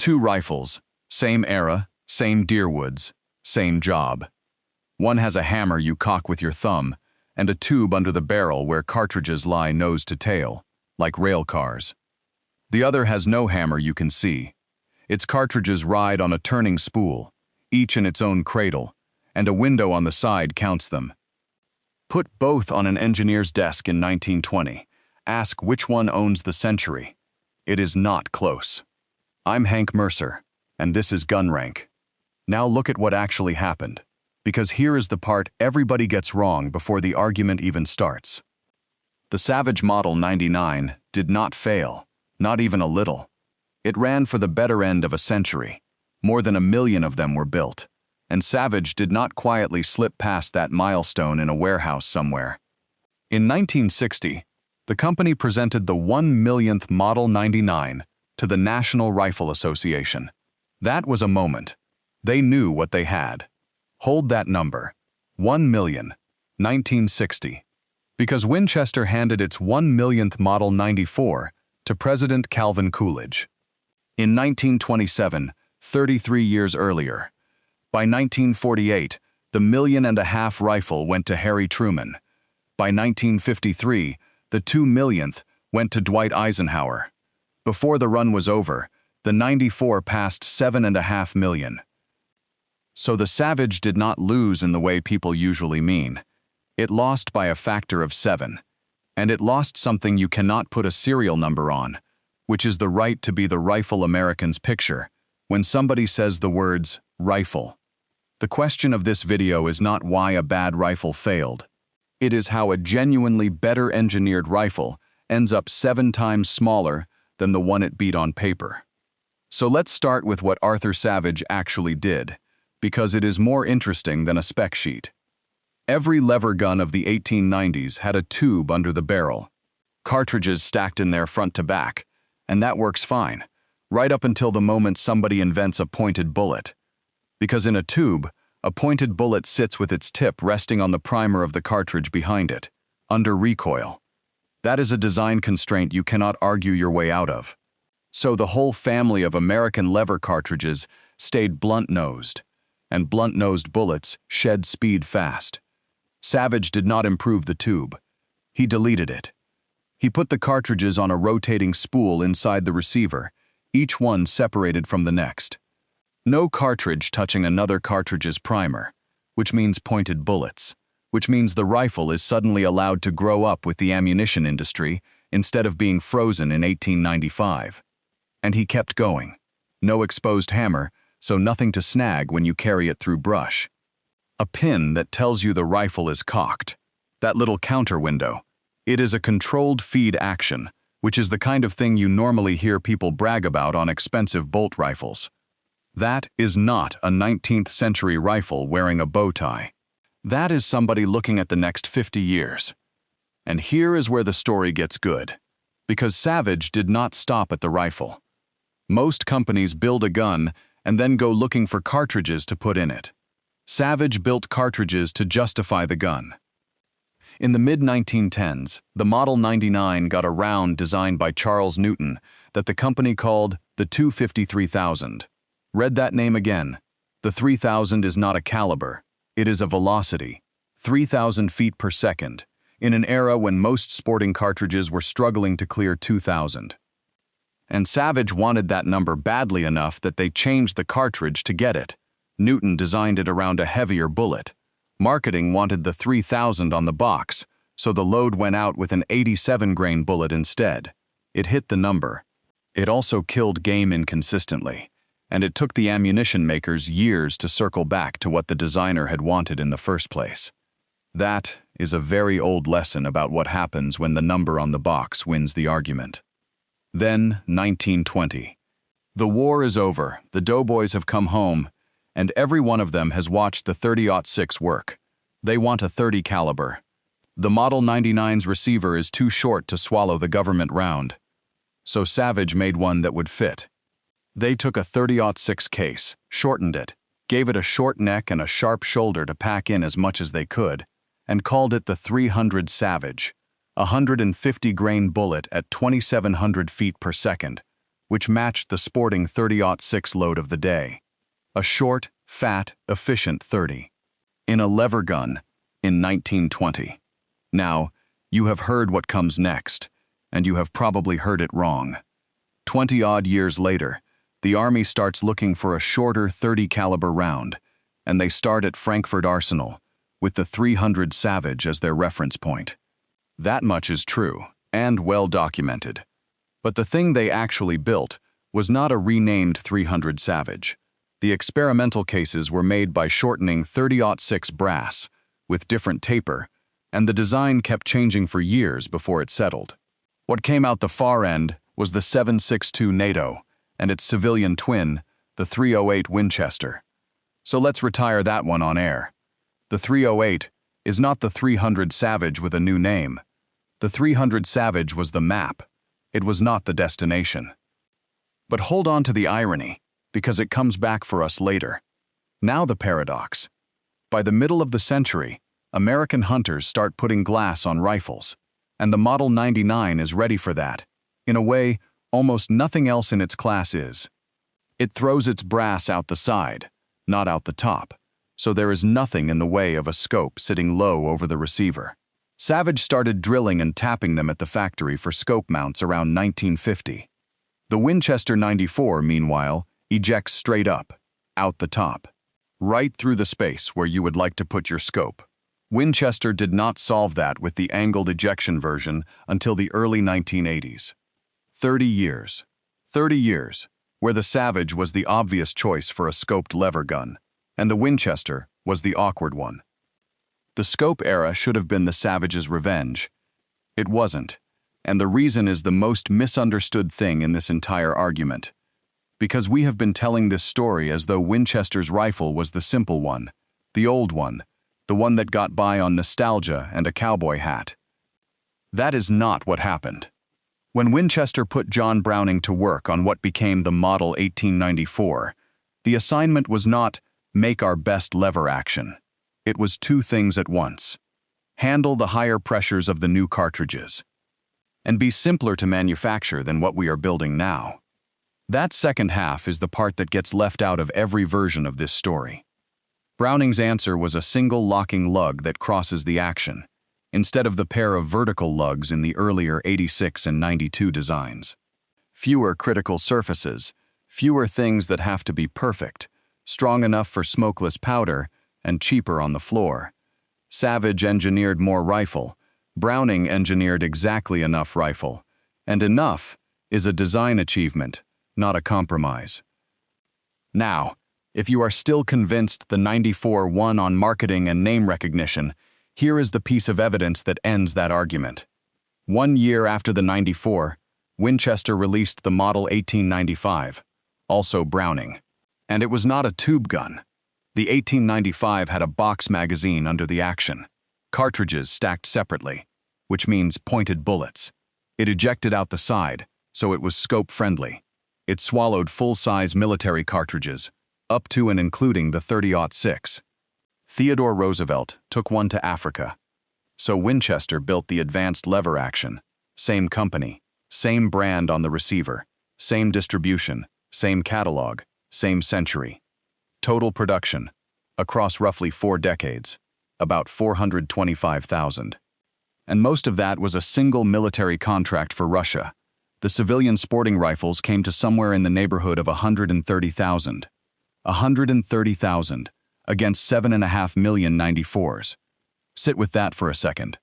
Two rifles, same era, same deerwoods, same job. One has a hammer you cock with your thumb, and a tube under the barrel where cartridges lie nose to tail, like rail cars. The other has no hammer you can see. Its cartridges ride on a turning spool, each in its own cradle, and a window on the side counts them. Put both on an engineer's desk in 1920. Ask which one owns the century. It is not close. I'm Hank Mercer, and this is Gun Rank. Now look at what actually happened, because here is the part everybody gets wrong before the argument even starts. The Savage Model 99 did not fail, not even a little. It ran for the better end of a century. More than 1 million of them were built, and Savage did not quietly slip past that milestone in a warehouse somewhere. In 1960, the company presented the 1 millionth Model 99 to the National Rifle Association. That was a moment. They knew what they had. Hold that number, 1 million, 1960. Because Winchester handed its 1 millionth Model 94 to President Calvin Coolidge. In 1927, 33 years earlier. By 1948, the 1.5 million rifle went to Harry Truman. By 1953, the 2 millionth went to Dwight Eisenhower. Before the run was over, the 94 passed 7.5 million. So the Savage did not lose in the way people usually mean. It lost by a factor of 7. And it lost something you cannot put a serial number on, which is the right to be the rifle Americans picture when somebody says the words rifle. The question of this video is not why a bad rifle failed. It is how a genuinely better engineered rifle ends up 7 times smaller than the one it beat on paper. So let's start with what Arthur Savage actually did, because it is more interesting than a spec sheet. Every lever gun of the 1890s had a tube under the barrel, cartridges stacked in there front to back, and that works fine, right up until the moment somebody invents a pointed bullet. Because in a tube, a pointed bullet sits with its tip resting on the primer of the cartridge behind it, under recoil. That is a design constraint you cannot argue your way out of. So the whole family of American lever cartridges stayed blunt-nosed, and blunt-nosed bullets shed speed fast. Savage did not improve the tube. He deleted it. He put the cartridges on a rotating spool inside the receiver, each one separated from the next. No cartridge touching another cartridge's primer, which means pointed bullets, which means the rifle is suddenly allowed to grow up with the ammunition industry instead of being frozen in 1895. And he kept going. No exposed hammer, so nothing to snag when you carry it through brush. A pin that tells you the rifle is cocked. That little counter window. It is a controlled feed action, which is the kind of thing you normally hear people brag about on expensive bolt rifles. That is not a 19th century rifle wearing a bow tie. That is somebody looking at the next 50 years. And here is where the story gets good. Because Savage did not stop at the rifle. Most companies build a gun and then go looking for cartridges to put in it. Savage built cartridges to justify the gun. In the mid-1910s, the Model 99 got a round designed by Charles Newton that the company called the 253,000. Read that name again. The 3000 is not a caliber. It is a velocity. 3,000 feet per second, in an era when most sporting cartridges were struggling to clear 2,000. And Savage wanted that number badly enough that they changed the cartridge to get it. Newton designed it around a heavier bullet. Marketing wanted the 3000 on the box, so the load went out with an 87-grain bullet instead. It hit the number. It also killed game inconsistently, and it took the ammunition makers years to circle back to what the designer had wanted in the first place. That is a very old lesson about what happens when the number on the box wins the argument. Then, 1920. The war is over, the doughboys have come home, and every one of them has watched the 30-06 work. They want a 30 caliber. The Model 99's receiver is too short to swallow the government round. So Savage made one that would fit. They took a 30-06 case, shortened it, gave it a short neck and a sharp shoulder to pack in as much as they could, and called it the 300 Savage, a 150-grain bullet at 2,700 feet per second, which matched the sporting .30-06 load of the day. A short, fat, efficient .30. In a lever gun, in 1920. Now, you have heard what comes next, and you have probably heard it wrong. 20-odd years later, the Army starts looking for a shorter .30 caliber round, and they start at Frankfurt Arsenal, with the .300 Savage as their reference point. That much is true, and well documented. But the thing they actually built was not a renamed .300 Savage. The experimental cases were made by shortening .30-06 brass, with different taper, and the design kept changing for years before it settled. What came out the far end was the 7.62 NATO, and its civilian twin, the .308 Winchester. So let's retire that one on air. The .308 is not the .300 Savage with a new name. The .300 Savage was the map. It was not the destination. But hold on to the irony, because it comes back for us later. Now the paradox. By the middle of the century, American hunters start putting glass on rifles, and the Model 99 is ready for that. In a way, almost nothing else in its class is. It throws its brass out the side, not out the top, so there is nothing in the way of a scope sitting low over the receiver. Savage started drilling and tapping them at the factory for scope mounts around 1950. The Winchester 94, meanwhile, ejects straight up, out the top, right through the space where you would like to put your scope. Winchester did not solve that with the angled ejection version until the early 1980s. 30 years. 30 years, where the Savage was the obvious choice for a scoped lever gun, and the Winchester was the awkward one. The scope era should have been the Savage's revenge. It wasn't, and the reason is the most misunderstood thing in this entire argument. Because we have been telling this story as though Winchester's rifle was the simple one, the old one, the one that got by on nostalgia and a cowboy hat. That is not what happened. When Winchester put John Browning to work on what became the Model 1894, the assignment was not make our best lever action. It was two things at once. Handle the higher pressures of the new cartridges, and be simpler to manufacture than what we are building now. That second half is the part that gets left out of every version of this story. Browning's answer was a single locking lug that crosses the action, instead of the pair of vertical lugs in the earlier 86 and 92 designs. Fewer critical surfaces, fewer things that have to be perfect, strong enough for smokeless powder, and cheaper on the floor. Savage engineered more rifle, Browning engineered exactly enough rifle, and enough is a design achievement, not a compromise. Now, if you are still convinced the 94 won on marketing and name recognition, here is the piece of evidence that ends that argument. 1 year after the 94, Winchester released the Model 1895, also Browning. And it was not a tube gun. The 1895 had a box magazine under the action, cartridges stacked separately, which means pointed bullets. It ejected out the side, so it was scope-friendly. It swallowed full-size military cartridges, up to and including the .30-06. Theodore Roosevelt took one to Africa. So Winchester built the advanced lever action. Same company, same brand on the receiver, same distribution, same catalog, same century. Total production, across roughly 4 decades, about 425,000. And most of that was a single military contract for Russia. The civilian sporting rifles came to somewhere in the neighborhood of 130,000. 130,000 against 7.5 million 94s. Sit with that for a second.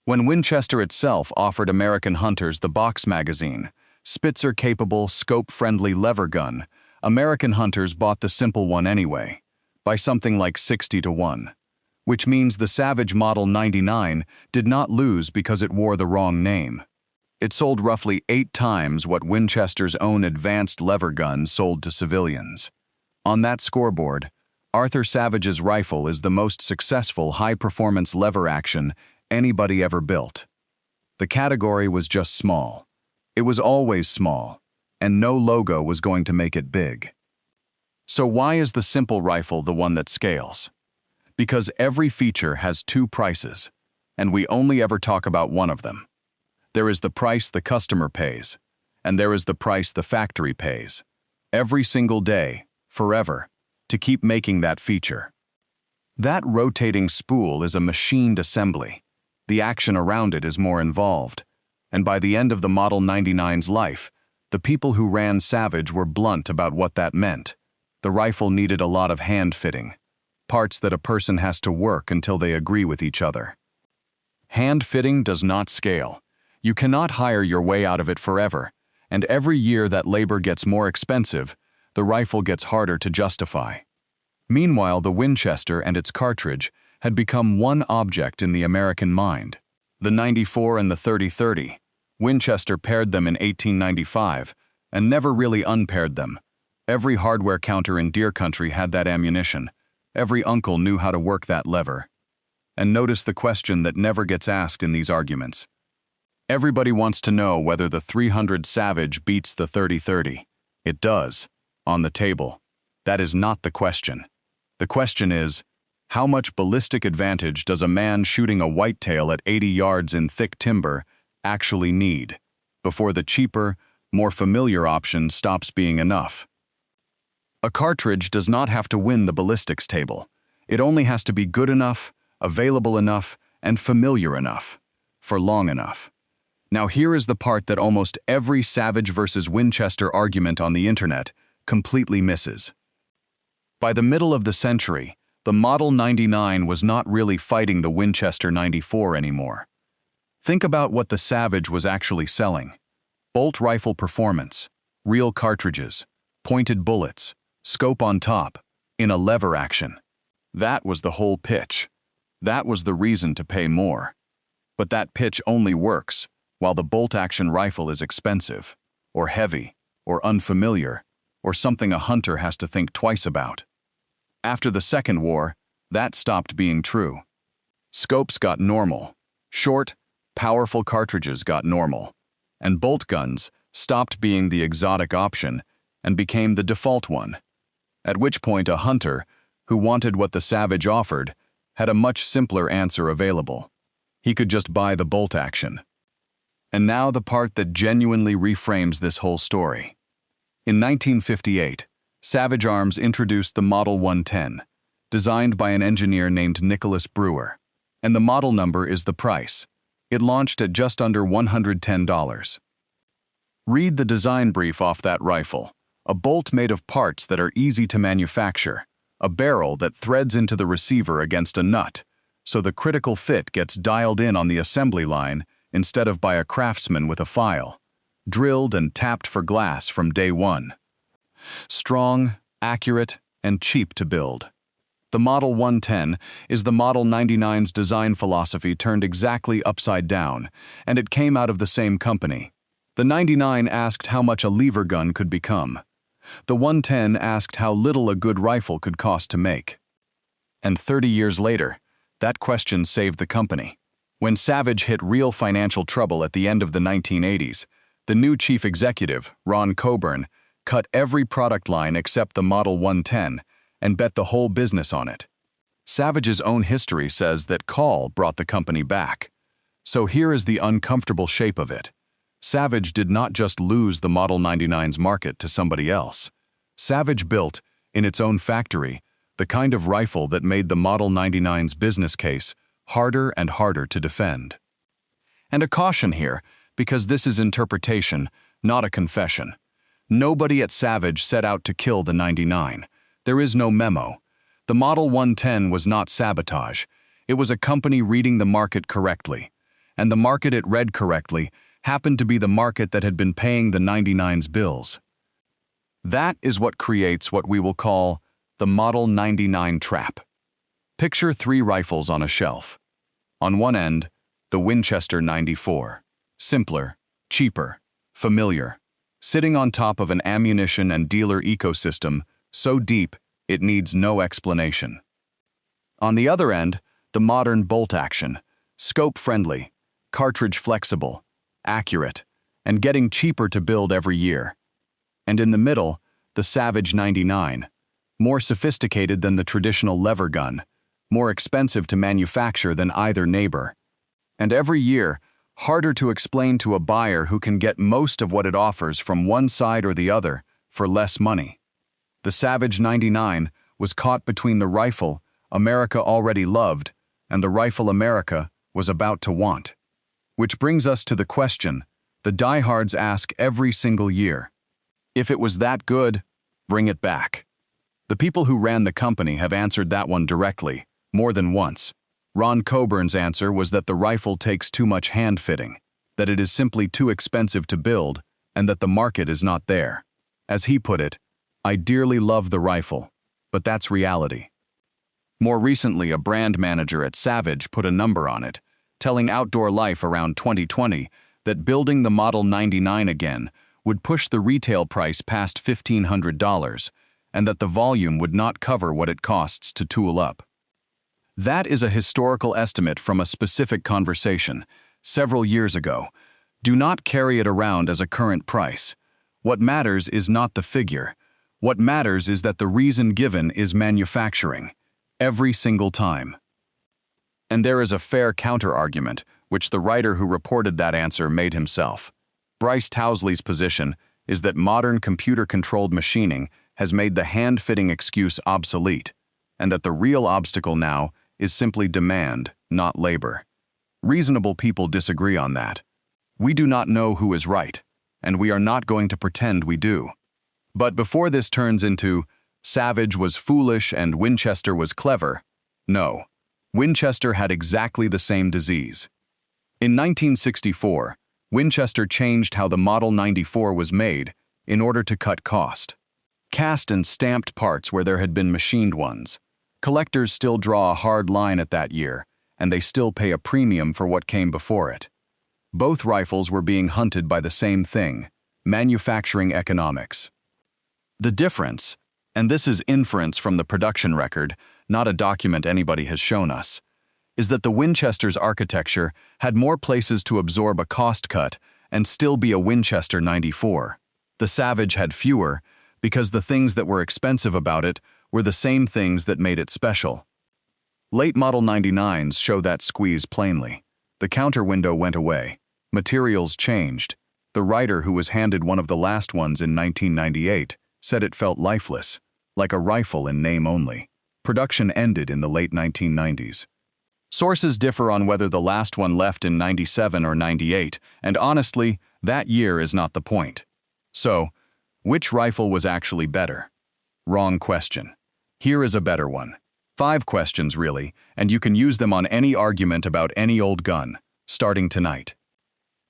When Winchester itself offered American hunters the box magazine, spitzer-capable, scope-friendly lever gun, American hunters bought the simple one anyway, by something like 60 to 1, which means the Savage Model 99 did not lose because it wore the wrong name. It sold roughly 8 times what Winchester's own advanced lever gun sold to civilians. On that scoreboard, Arthur Savage's rifle is the most successful high-performance lever action anybody ever built. The category was just small. It was always small, and no logo was going to make it big. So why is the simple rifle the one that scales? Because every feature has 2 prices, and we only ever talk about one of them. There is the price the customer pays, And there is the price the factory pays. Every single day, forever, to keep making that feature. That rotating spool is a machined assembly. The action around it is more involved. And by the end of the Model 99's life, the people who ran Savage were blunt about what that meant. The rifle needed a lot of hand-fitting, parts that a person has to work until they agree with each other. Hand-fitting does not scale. You cannot hire your way out of it forever, and every year that labor gets more expensive, the rifle gets harder to justify. Meanwhile, the Winchester and its cartridge had become one object in the American mind. The 94 and the 30-30. Winchester paired them in 1895 and never really unpaired them. Every hardware counter in deer country had that ammunition. Every uncle knew how to work that lever. And notice the question that never gets asked in these arguments. Everybody wants to know whether the 300 Savage beats the 30-30. It does, on the table. That is not the question. The question is, how much ballistic advantage does a man shooting a whitetail at 80 yards in thick timber actually need before the cheaper, more familiar option stops being enough? A cartridge does not have to win the ballistics table. It only has to be good enough, available enough, and familiar enough, for long enough. Now here is the part that almost every Savage versus Winchester argument on the internet completely misses. By the middle of the century, the Model 99 was not really fighting the Winchester 94 anymore. Think about what the Savage was actually selling. Bolt rifle performance, real cartridges, pointed bullets, scope on top, in a lever action. That was the whole pitch. That was the reason to pay more. But that pitch only works while the bolt-action rifle is expensive, or heavy, or unfamiliar, or something a hunter has to think twice about. After the Second War, that stopped being true. Scopes got normal. Short, powerful cartridges got normal. And bolt guns stopped being the exotic option and became the default one. At which point a hunter, who wanted what the Savage offered, had a much simpler answer available. He could just buy the bolt action. And now the part that genuinely reframes this whole story. In 1958, Savage Arms introduced the Model 110, designed by an engineer named Nicholas Brewer. And the model number is the price. It launched at just under $110. Read the design brief off that rifle. A bolt made of parts that are easy to manufacture. A barrel that threads into the receiver against a nut, so the critical fit gets dialed in on the assembly line instead of by a craftsman with a file. Drilled and tapped for glass from day one. Strong, accurate, and cheap to build. The Model 110 is the Model 99's design philosophy turned exactly upside down, and it came out of the same company. The 99 asked how much a lever gun could become. The 110 asked how little a good rifle could cost to make. And 30 years later, that question saved the company. When Savage hit real financial trouble at the end of the 1980s, the new chief executive, Ron Coburn, cut every product line except the Model 110 and bet the whole business on it. Savage's own history says that Call brought the company back. So here is the uncomfortable shape of it. Savage did not just lose the Model 99's market to somebody else. Savage built, in its own factory, the kind of rifle that made the Model 99's business case harder and harder to defend. And a caution here, because this is interpretation, not a confession. Nobody at Savage set out to kill the 99. There is no memo. The Model 110 was not sabotage. It was a company reading the market correctly. And the market it read correctly happened to be the market that had been paying the 99's bills. That is what creates what we will call the Model 99 trap. Picture 3 rifles on a shelf. On one end, the Winchester 94. Simpler, cheaper, familiar. Sitting on top of an ammunition and dealer ecosystem so deep it needs no explanation. On the other end, the modern bolt action, scope-friendly, cartridge-flexible, accurate, and getting cheaper to build every year. And in the middle, the Savage 99, more sophisticated than the traditional lever gun, more expensive to manufacture than either neighbor. And every year, harder to explain to a buyer who can get most of what it offers from one side or the other for less money. The Savage 99 was caught between the rifle America already loved and the rifle America was about to want. Which brings us to the question the diehards ask every single year. If it was that good, bring it back. The people who ran the company have answered that one directly, more than once. Ron Coburn's answer was that the rifle takes too much hand-fitting, that it is simply too expensive to build, and that the market is not there. As he put it, "I dearly love the rifle, but that's reality." More recently, a brand manager at Savage put a number on it, telling Outdoor Life around 2020 that building the Model 99 again would push the retail price past $1,500, and that the volume would not cover what it costs to tool up. That is a historical estimate from a specific conversation, several years ago. Do not carry it around as a current price. What matters is not the figure. What matters is that the reason given is manufacturing, every single time. And there is a fair counter-argument, which the writer who reported that answer made himself. Bryce Tousley's position is that modern computer-controlled machining has made the hand-fitting excuse obsolete, and that the real obstacle now is simply demand, not labor. Reasonable people disagree on that. We do not know who is right, and we are not going to pretend we do. But before this turns into Savage was foolish and Winchester was clever, no. Winchester had exactly the same disease. In 1964, Winchester changed how the Model 94 was made in order to cut cost. Cast and stamped parts where there had been machined ones. Collectors still draw a hard line at that year, and they still pay a premium for what came before it. Both rifles were being hunted by the same thing, manufacturing economics. The difference, and this is inference from the production record, not a document anybody has shown us, is that the Winchester's architecture had more places to absorb a cost cut and still be a Winchester 94. The Savage had fewer, because the things that were expensive about it were the same things that made it special. Late Model 99s show that squeeze plainly. The counter window went away. Materials changed. The writer who was handed one of the last ones in 1998 said it felt lifeless, like a rifle in name only. Production ended in the late 1990s. Sources differ on whether the last one left in 97 or 98, and honestly, that year is not the point. So, which rifle was actually better? Wrong question. Here is a better one. 5 questions really, and you can use them on any argument about any old gun, starting tonight.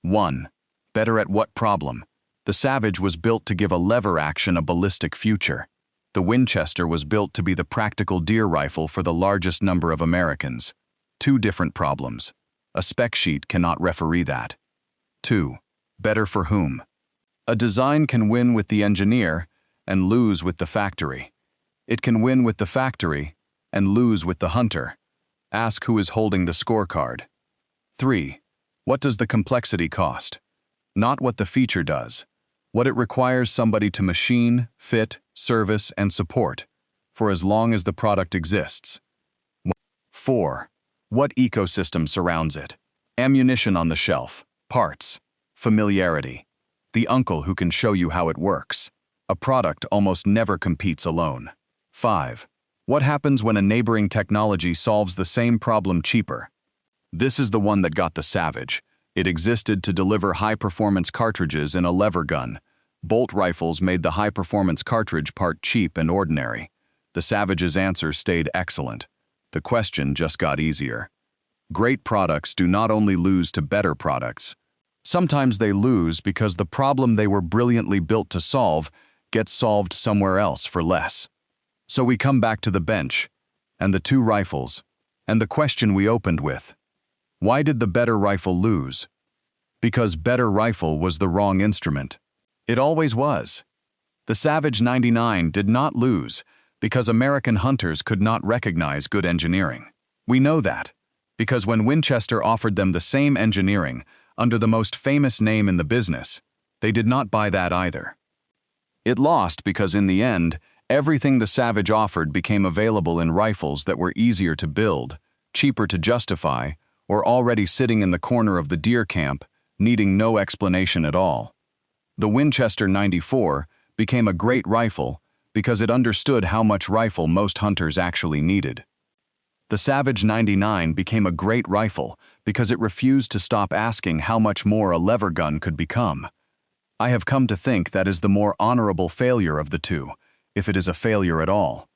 1. Better at what problem? The Savage was built to give a lever action a ballistic future. The Winchester was built to be the practical deer rifle for the largest number of Americans. 2 different problems. A spec sheet cannot referee that. 2. Better for whom? A design can win with the engineer and lose with the factory. It can win with the factory and lose with the hunter. Ask who is holding the scorecard. 3. What does the complexity cost? Not what the feature does. What it requires somebody to machine, fit, service, and support, for as long as the product exists. 4. What ecosystem surrounds it? Ammunition on the shelf, parts, familiarity, the uncle who can show you how it works. A product almost never competes alone. 5. What happens when a neighboring technology solves the same problem cheaper? This is the one that got the Savage. It existed to deliver high-performance cartridges in a lever gun. Bolt rifles made the high-performance cartridge part cheap and ordinary. The Savage's answer stayed excellent. The question just got easier. Great products do not only lose to better products. Sometimes they lose because the problem they were brilliantly built to solve gets solved somewhere else for less. So we come back to the bench, and the 2 rifles, and the question we opened with. Why did the better rifle lose? Because better rifle was the wrong instrument. It always was. The Savage 99 did not lose because American hunters could not recognize good engineering. We know that because when Winchester offered them the same engineering under the most famous name in the business, they did not buy that either. It lost because in the end, everything the Savage offered became available in rifles that were easier to build, cheaper to justify, or already sitting in the corner of the deer camp, needing no explanation at all. The Winchester 94 became a great rifle because it understood how much rifle most hunters actually needed. The Savage 99 became a great rifle because it refused to stop asking how much more a lever gun could become. I have come to think that is the more honorable failure of the two, if it is a failure at all.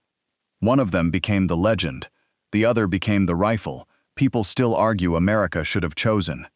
One of them became the legend, the other became the rifle people still argue America should have chosen.